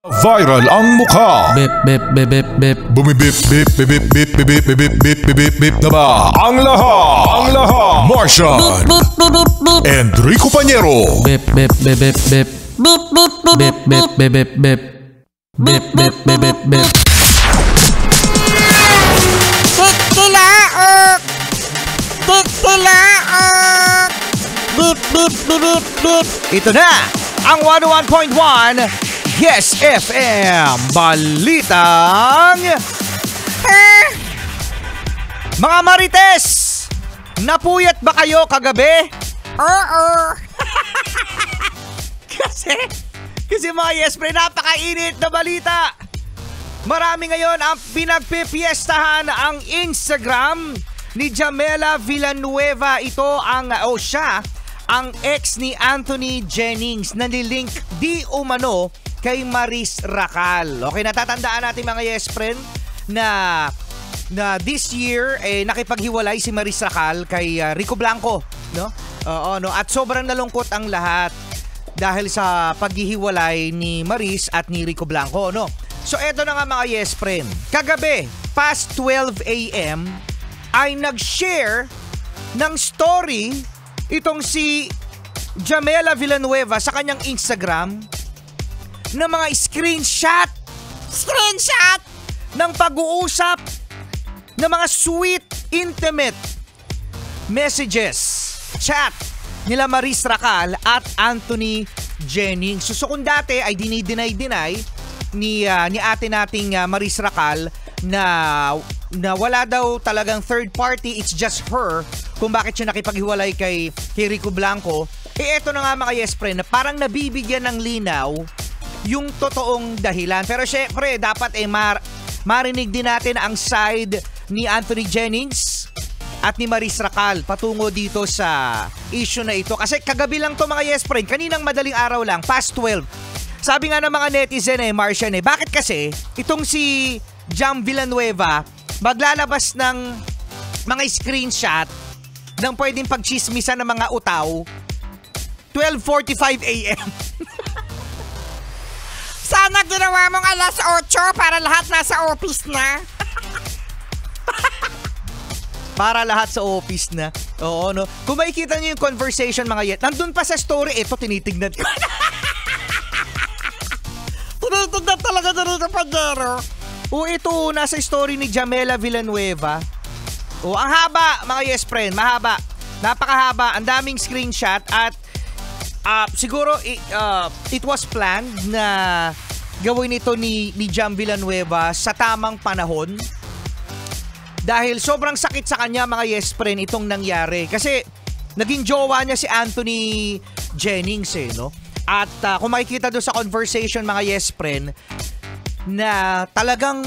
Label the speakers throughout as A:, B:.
A: Viral ang mukha.
B: Bip bip bip bip bip.
A: Bumibip bip bip bip bip bip bip bip bip bip bip bip na ba? Ang lahat. Martian. Enrico Pañero.
B: Bip bip bip bip bip. Bip bip bip bip bip bip bip. Bip bip bip bip bip.
C: Tilaok! Tilaok! Bip bip bip bip bip.
D: Ito na ang 101.1 Yes FM Balitang Mga Marites, napuyat ba kayo kagabi?
C: Oo!
D: Kasi mga Yes Pre, napakainit na balita. Marami ngayon ang pinagpipiestahan ang Instagram ni Jamela Villanueva. Ito ang, siya, ang ex ni Anthony Jennings na nilink di umano kay Maris Racal. Okay, natatandaan natin mga Yes Friend na this year nakipaghiwalay si Maris Racal kay Rico Blanco, no? Oo, no. At sobrang nalungkot ang lahat dahil sa paghihiwalay ni Maris at ni Rico Blanco, no? So eto na nga mga Yes Friend. Kagabi, past 12 AM ay nag-share ng story itong si Jamela Villanueva sa kanyang Instagram ng mga screenshot ng pag-uusap ng mga sweet, intimate messages, chat nila Maris Racal at Anthony Jennings. So kung dati ay dinay ni ate nating Maris Racal na wala daw talagang third party, it's just her kung bakit siya nakipaghiwalay kay Rico Blanco. Eto na nga mga Yes Friend, na parang nabibigyan ng linaw yung totoong dahilan. Pero syempre, dapat marinig din natin ang side ni Anthony Jennings at ni Maris Racal patungo dito sa issue na ito. Kasi kagabi lang to mga Yes Friend, kaninang madaling araw lang, past 12. Sabi nga ng mga netizen Martian bakit kasi itong si Jam Villanueva maglalabas ng mga screenshot ng pwedeng pagchismisan ng mga utaw 12:45 AM.
C: Sana ginawa mong alas 8 para lahat nasa office na.
D: Para lahat sa office na. Oo, no? Kung makikita nyo yung conversation mga Yes, nandun pa sa story, ito tinitignan ko.
C: Tinitignan talaga na rin ang Pañero.
D: O ito, nasa story ni Jamela Villanueva. O, ang haba mga Yes Friend, mahaba. Napakahaba, ang daming screenshot at siguro it was planned na gawin ito ni Jam Villanueva sa tamang panahon. Dahil sobrang sakit sa kanya mga Yes Friend itong nangyari. Kasi naging jowa niya si Anthony Jennings no? At kung makikita doon sa conversation mga Yes Friend, na talagang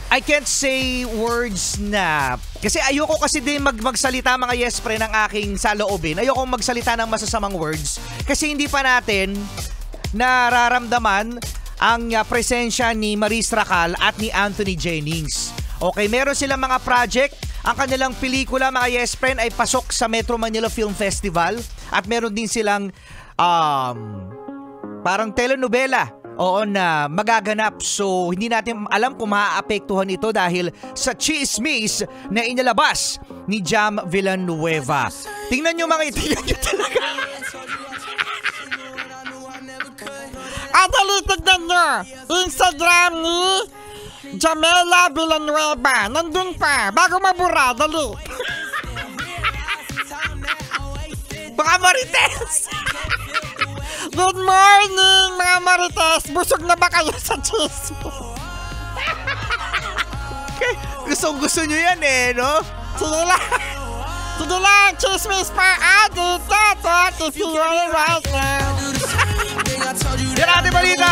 D: I can't say words na kasi ayoko kasi din magsalita mga Yes Friend ng aking saloobin. Ayoko magsalita ng masasamang words kasi hindi pa natin nararamdaman ang presensya ni Maris Racal at ni Anthony Jennings. Okay, meron silang mga project. Ang kanilang pelikula mga Yes Friend ay pasok sa Metro Manila Film Festival at meron din silang parang telenovela na magaganap. So, hindi natin alam kung maaapektuhan ito dahil sa chismis na inilabas ni Jam Villanueva. Tingnan nyo mga tingnan nyo talaga.
C: Dali, tignan nyo. Instagram ni Jamela Villanueva. Nandun pa. Bago mabura, dali.
D: Mga Marites!
C: Good morning, mga Marites! Busog na ba kayo sa chismis?
D: Gusto nyo yan no?
C: Sige lang, chismis pa dito, if you want it right now.
D: Yan natin balita